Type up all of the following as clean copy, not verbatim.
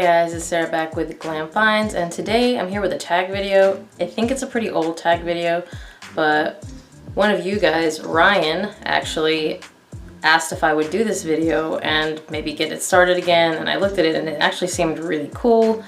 Hey guys, it's Sarah back with Glam Finds, and today I'm here with a tag video. I think it's a pretty old tag video, but one of you guys, Ryan, actually asked if I would do this video and maybe get it started again, and I looked at it and it actually seemed really cool,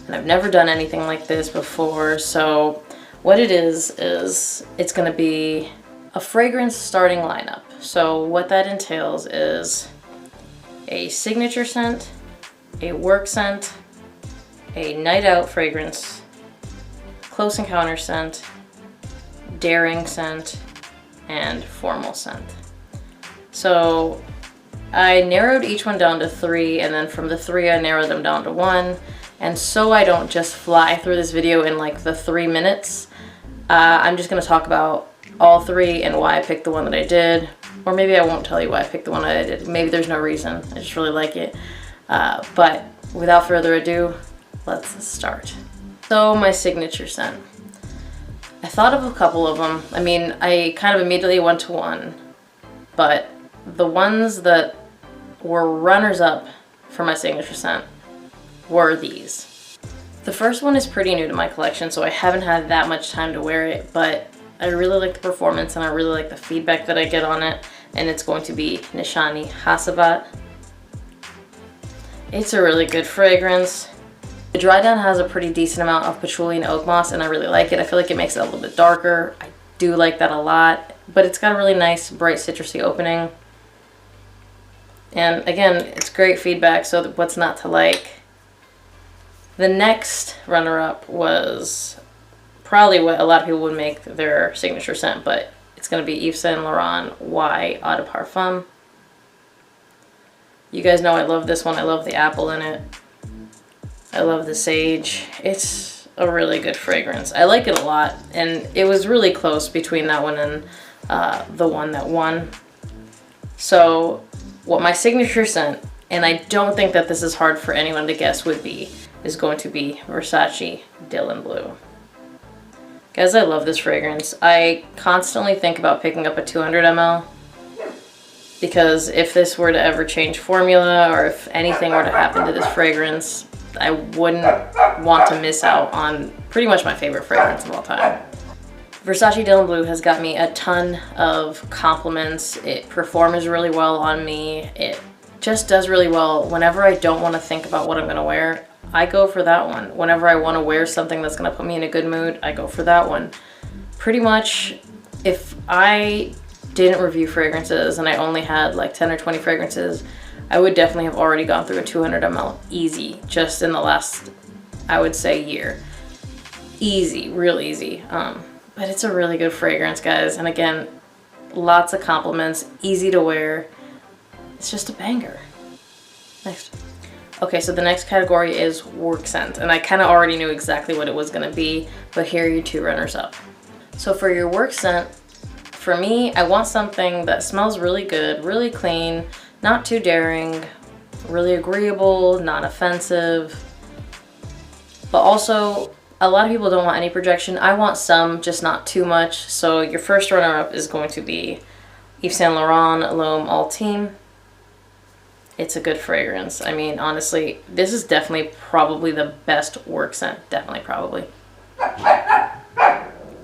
and I've never done anything like this before. So what it is it's gonna be a fragrance starting lineup. So what that entails is a signature scent, a work scent, a night out fragrance, close encounter scent, daring scent, and formal scent. So I narrowed each one down to 3, and then from the 3 I narrowed them down to 1. And so I don't just fly through this video in like the 3 minutes, I'm just gonna talk about all 3 and why I picked the one that I did. Or maybe I won't tell you why I picked the one that I did. Maybe there's no reason, I just really like it. But without further ado, let's start. So my signature scent. I thought of a couple of them. I mean, I kind of immediately went to one, but the ones that were runners up for my signature scent were these. The first one is pretty new to my collection, so I haven't had that much time to wear it, but I really like the performance and I really like the feedback that I get on it, and it's going to be Nishani Hasabat. It's a really good fragrance. The dry down has a pretty decent amount of patchouli and oak moss, and I really like it. I feel like it makes it a little bit darker. I do like that a lot, but it's got a really nice bright citrusy opening. And again, it's great feedback, so what's not to like? The next runner-up was probably what a lot of people would make their signature scent, but it's going to be Yves Saint Laurent Y Eau de Parfum. You guys know I love this one. I love the apple in it. I love the sage. It's a really good fragrance. I like it a lot, and it was really close between that one and the one that won. So what my signature scent, and I don't think that this is hard for anyone to guess, would be, is going to be Versace Dylan Blue. Guys, I love this fragrance. I constantly think about picking up a 200 ml. Because if this were to ever change formula, or if anything were to happen to this fragrance, I wouldn't want to miss out on pretty much my favorite fragrance of all time. Versace Dylan Blue has got me a ton of compliments. It performs really well on me. It just does really well. Whenever I don't want to think about what I'm gonna wear, I go for that one. Whenever I want to wear something that's gonna put me in a good mood, I go for that one. Pretty much, if I didn't review fragrances and I only had like 10 or 20 fragrances, I would definitely have already gone through a 200 ml easy, just in the last, I would say, year. Easy, real easy. But it's a really good fragrance, guys. And again, lots of compliments, easy to wear. It's just a banger. Next. Okay, so the next category is work scent, and I kind of already knew exactly what it was gonna be, but here are your 2 runners up. So for your work scent, for me, I want something that smells really good, really clean, not too daring, really agreeable, not offensive. But also, a lot of people don't want any projection. I want some, just not too much. So your first runner-up is going to be Yves Saint Laurent L'Homme Ultime. It's a good fragrance. I mean, honestly, this is definitely probably the best work scent. Definitely, probably.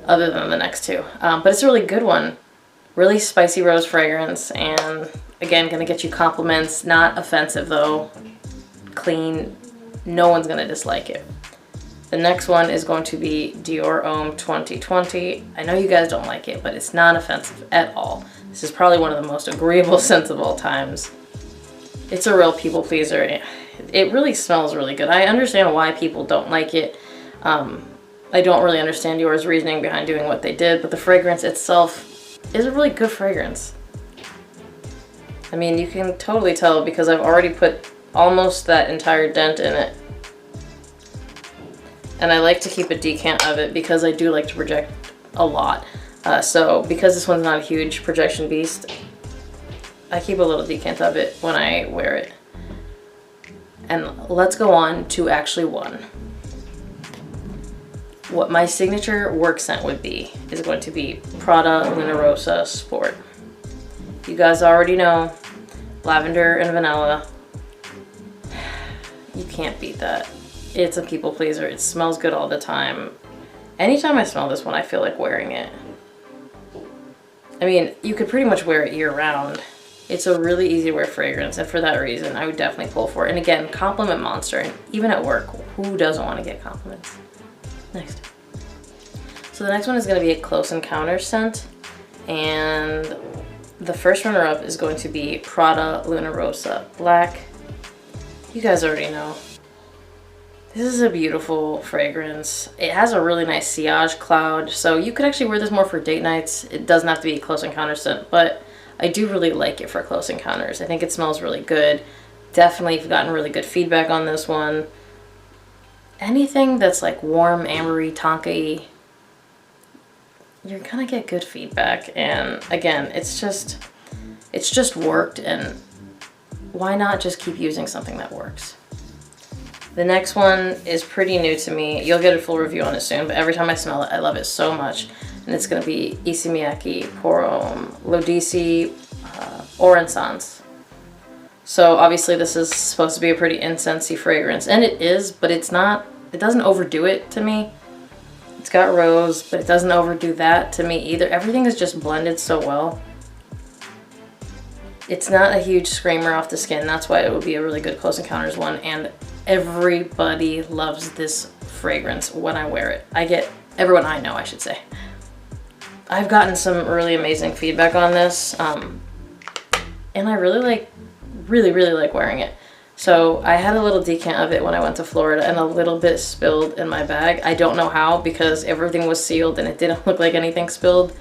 Other than the next 2. But it's a really good one. Really spicy rose fragrance, and again, gonna get you compliments. Not offensive though. Clean. No one's gonna dislike it. The next one is going to be Dior Homme 2020. I know you guys don't like it, but it's not offensive at all. This is probably one of the most agreeable scents of all times. It's a real people pleaser. It really smells really good. I understand why people don't like it. I don't really understand Dior's reasoning behind doing what they did, but the fragrance itself is a really good fragrance. I mean, you can totally tell because I've already put almost that entire dent in it. And I like to keep a decant of it because I do like to project a lot. So because this one's not a huge projection beast, I keep a little decant of it when I wear it. And let's go on to actually one. What my signature work scent would be is going to be Prada Luna Rosa Sport. You guys already know, lavender and vanilla. You can't beat that. It's a people pleaser. It smells good all the time. Anytime I smell this one, I feel like wearing it. I mean, you could pretty much wear it year round. It's a really easy to wear fragrance, and for that reason, I would definitely pull for it. And again, compliment monster, and even at work, who doesn't want to get compliments? Next. So the next one is going to be a Close Encounter scent, and the first runner-up is going to be Prada Luna Rosa Black. You guys already know. This is a beautiful fragrance. It has a really nice sillage cloud, so you could actually wear this more for date nights. It doesn't have to be a Close Encounter scent, but I do really like it for close encounters. I think it smells really good. Definitely have gotten really good feedback on this one. Anything that's like warm, ambery, tonka-y, you're gonna get good feedback. And again, it's just worked, and why not just keep using something that works? The next one is pretty new to me. You'll get a full review on it soon, but every time I smell it, I love it so much. And it's gonna be Issey Miyake Porom Lodisi Oransans. So obviously this is supposed to be a pretty incensey fragrance, and it is, but it's not, it doesn't overdo it to me. It's got rose, but it doesn't overdo that to me either. Everything is just blended so well. It's not a huge screamer off the skin. That's why it would be a really good Close Encounters one, and everybody loves this fragrance when I wear it. Everyone I know, I should say. I've gotten some really amazing feedback on this, and I really like wearing it. So I had a little decant of it when I went to Florida, and a little bit spilled in my bag. I don't know how, because everything was sealed and it didn't look like anything spilled,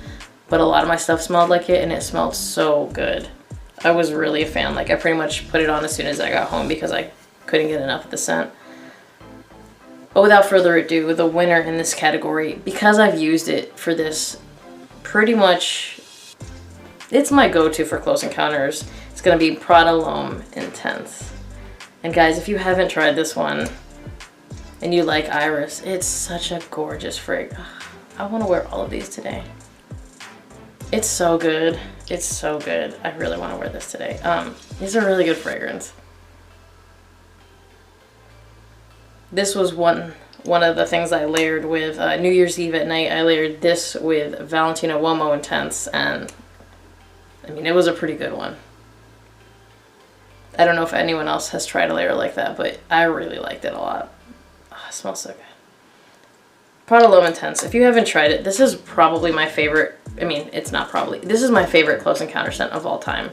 but a lot of my stuff smelled like it, and it smelled so good. I was really a fan. Like, I pretty much put it on as soon as I got home because I couldn't get enough of the scent. But without further ado, the winner in this category, because I've used it for this pretty much, it's my go-to for Close Encounters. It's gonna be Prada L'Homme Intense. And guys, if you haven't tried this one and you like Iris, it's such a gorgeous fragrance. I wanna wear all of these today. It's so good. It's so good. I really wanna wear this today. These are really good fragrance. This was one of the things I layered with New Year's Eve at night. I layered this with Valentino Uomo Intense, and I mean, it was a pretty good one. I don't know if anyone else has tried a layer like that, but I really liked it a lot. Oh, it smells so good. Prada L'Homme Intense. If you haven't tried it, this is probably my favorite. I mean, it's not probably. This is my favorite Close Encounter scent of all time.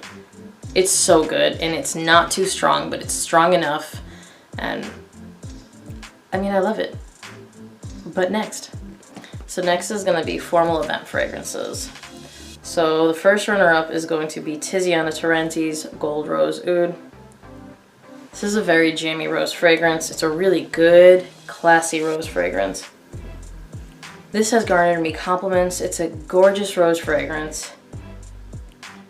It's so good, and it's not too strong, but it's strong enough, and I mean, I love it. But next. So next is gonna be formal event fragrances. So the first runner-up is going to be Tiziana Tarenti's Gold Rose Oud. This is a very jammy rose fragrance. It's a really good, classy rose fragrance. This has garnered me compliments. It's a gorgeous rose fragrance.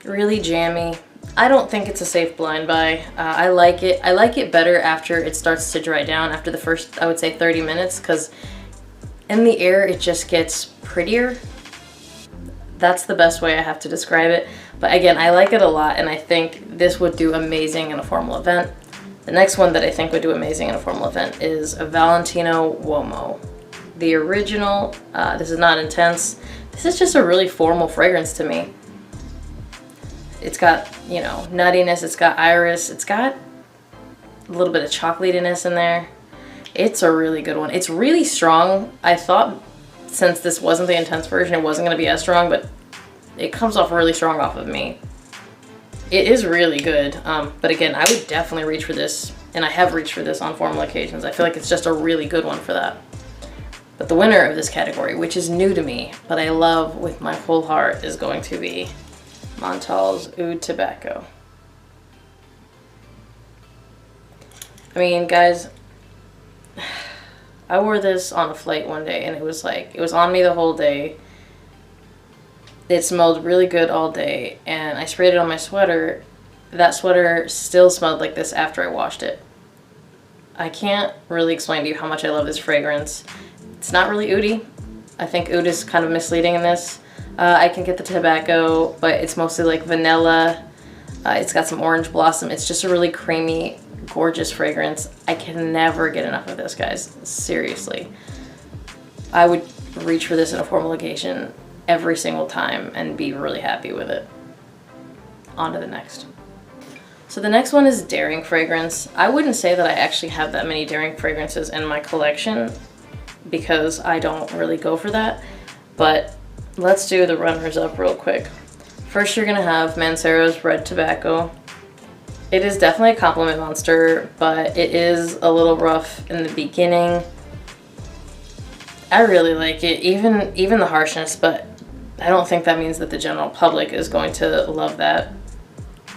Really jammy. I don't think it's a safe blind buy. I like it. I like it better after it starts to dry down, after the first, I would say, 30 minutes, because in the air it just gets prettier. That's the best way I have to describe it. But again, I like it a lot, and I think this would do amazing in a formal event. The next one that I think would do amazing in a formal event is a Valentino Uomo. The original, this is not intense. This is just a really formal fragrance to me. It's got, you know, nuttiness, it's got iris, it's got a little bit of chocolatiness in there. It's a really good one. It's really strong. I thought since this wasn't the intense version, it wasn't going to be as strong, but it comes off really strong off of me. It is really good, but again, I would definitely reach for this, and I have reached for this on formal occasions. I feel like it's just a really good one for that. But the winner of this category, which is new to me, but I love with my whole heart, is going to be Montal's Oud Tobacco. I mean, guys, I wore this on a flight one day, and it was on me the whole day. It smelled really good all day, and I sprayed it on my sweater. That sweater still smelled like this after I washed it. I can't really explain to you how much I love this fragrance. It's not really oudy. I think oud is kind of misleading in this. I can get the tobacco, but it's mostly like vanilla. It's got some orange blossom. It's just a really creamy, gorgeous fragrance. I can never get enough of this, guys. Seriously. I would reach for this in a formal occasion every single time and be really happy with it. On to the next. So the next one is Daring fragrance. I wouldn't say that I actually have that many Daring fragrances in my collection because I don't really go for that, but let's do the runners up real quick. First, you're gonna have Mancero's Red Tobacco. It is definitely a compliment monster, but it is a little rough in the beginning. I really like it, even the harshness, but I don't think that means that the general public is going to love that.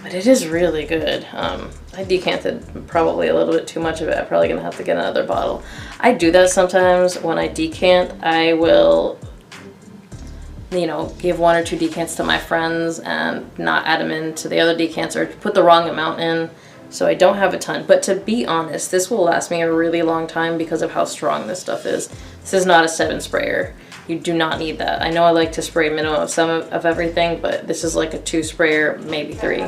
But it is really good. I decanted probably a little bit too much of it. I'm probably gonna have to get another bottle. I do that sometimes when I decant. I will, you know, give 1 or 2 decants to my friends and not add them into the other decants or put the wrong amount in. So I don't have a ton. But to be honest, this will last me a really long time because of how strong this stuff is. This is not a 7 sprayer. You do not need that. I know I like to spray a minimum of some of everything, but this is like a 2 sprayer, maybe 3.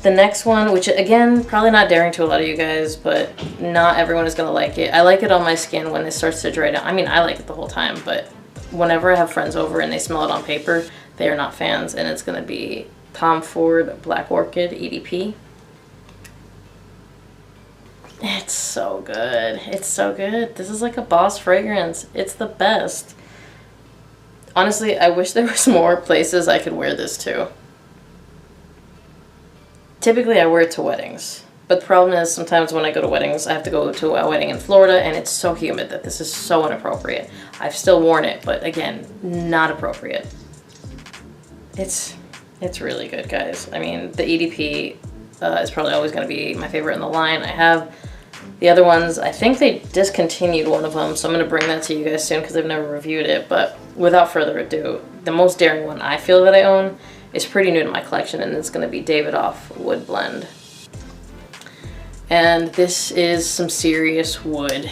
The next one, which again, probably not daring to a lot of you guys, but not everyone is gonna like it. I like it on my skin when it starts to dry down. I mean, I like it the whole time, but whenever I have friends over and they smell it on paper, they are not fans, and it's gonna be Tom Ford Black Orchid EDP. It's so good. It's so good. This is like a boss fragrance. It's the best. Honestly, I wish there was more places I could wear this to. Typically, I wear it to weddings. But the problem is sometimes when I go to weddings, I have to go to a wedding in Florida and it's so humid that this is so inappropriate. I've still worn it, but again, not appropriate. It's really good, guys. I mean, the EDP is probably always going to be my favorite in the line. I have the other ones. I think they discontinued one of them, so I'm going to bring that to you guys soon because I've never reviewed it. But without further ado, the most daring one I feel that I own is pretty new to my collection, and it's going to be Davidoff Wood Blend. And this is some serious wood,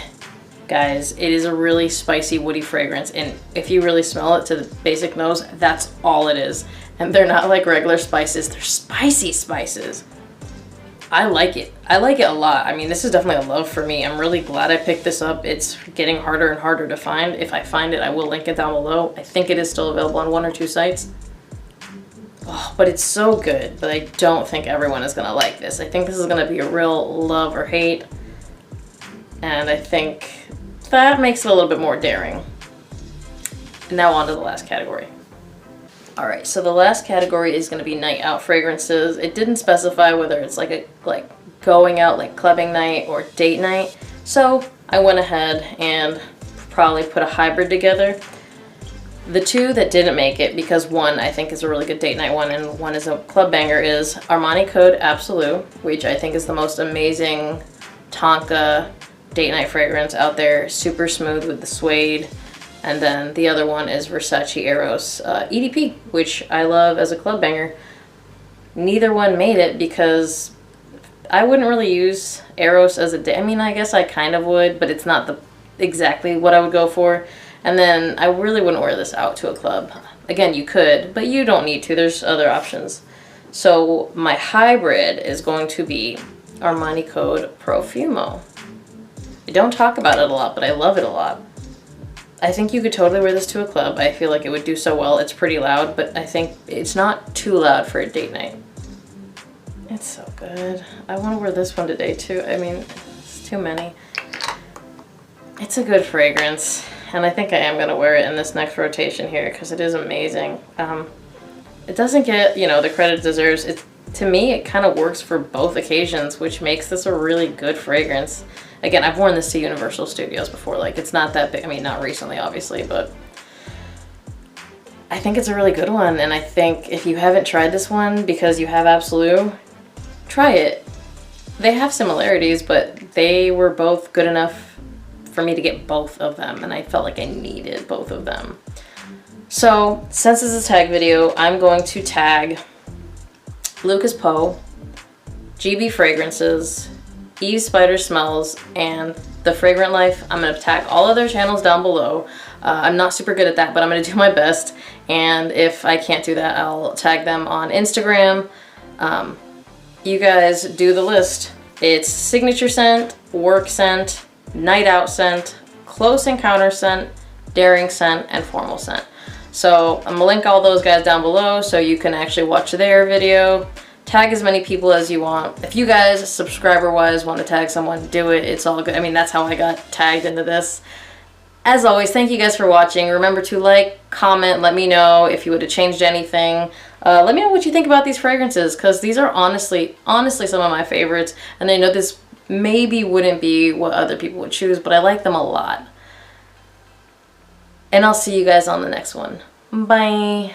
guys. It is a really spicy, woody fragrance, and if you really smell it to the basic nose, that's all it is. And they're not like regular spices, they're spicy spices. I like it. I like it a lot. I mean, this is definitely a love for me. I'm really glad I picked this up. It's getting harder and harder to find. If I find it, I will link it down below. I think it is still available on 1 or 2 sites. Oh, but it's so good, but I don't think everyone is gonna like this. I think this is gonna be a real love or hate. And I think that makes it a little bit more daring. Now on to the last category. All right, so the last category is going to be night out fragrances. It didn't specify whether it's like going out, like clubbing night or date night. So I went ahead and probably put a hybrid together. The 2 that didn't make it, because one I think is a really good date night one and one is a club banger, is Armani Code Absolute, which I think is the most amazing Tonka date night fragrance out there. Super smooth with the suede. And then the other one is Versace Eros EDP, which I love as a club banger. Neither one made it because I wouldn't really use Eros as a day. I mean, I guess I kind of would, but it's not exactly what I would go for. And then I really wouldn't wear this out to a club. Again, you could, but you don't need to. There's other options. So my hybrid is going to be Armani Code Profumo. I don't talk about it a lot, but I love it a lot. I think you could totally wear this to a club. I feel like it would do so well. It's pretty loud, but I think it's not too loud for a date night. It's so good. I want to wear this one today too. I mean, it's too many. It's a good fragrance, and I think I am going to wear it in this next rotation here because it is amazing. It doesn't get, you know, the credit it deserves. To me, it kind of works for both occasions, which makes this a really good fragrance. Again, I've worn this to Universal Studios before. Like, it's not that big. I mean, not recently, obviously, but I think it's a really good one. And I think if you haven't tried this one because you have Absolute, try it. They have similarities, but they were both good enough for me to get both of them. And I felt like I needed both of them. So, since this is a tag video, I'm going to tag Lucas Poe, GB Fragrances, Eve Spider Smells, and The Fragrant Life. I'm going to tag all of their channels down below. I'm not super good at that, but I'm going to do my best. And if I can't do that, I'll tag them on Instagram. You guys do the list. It's signature scent, work scent, night out scent, close encounter scent, daring scent, and formal scent. So I'm gonna link all those guys down below so you can actually watch their video. Tag as many people as you want. If you guys, subscriber-wise, want to tag someone, do it. It's all good. I mean, that's how I got tagged into this. As always, thank you guys for watching. Remember to like, comment, let me know if you would have changed anything. Let me know what you think about these fragrances, because these are honestly some of my favorites. And I know this maybe wouldn't be what other people would choose, but I like them a lot. And I'll see you guys on the next one. Bye.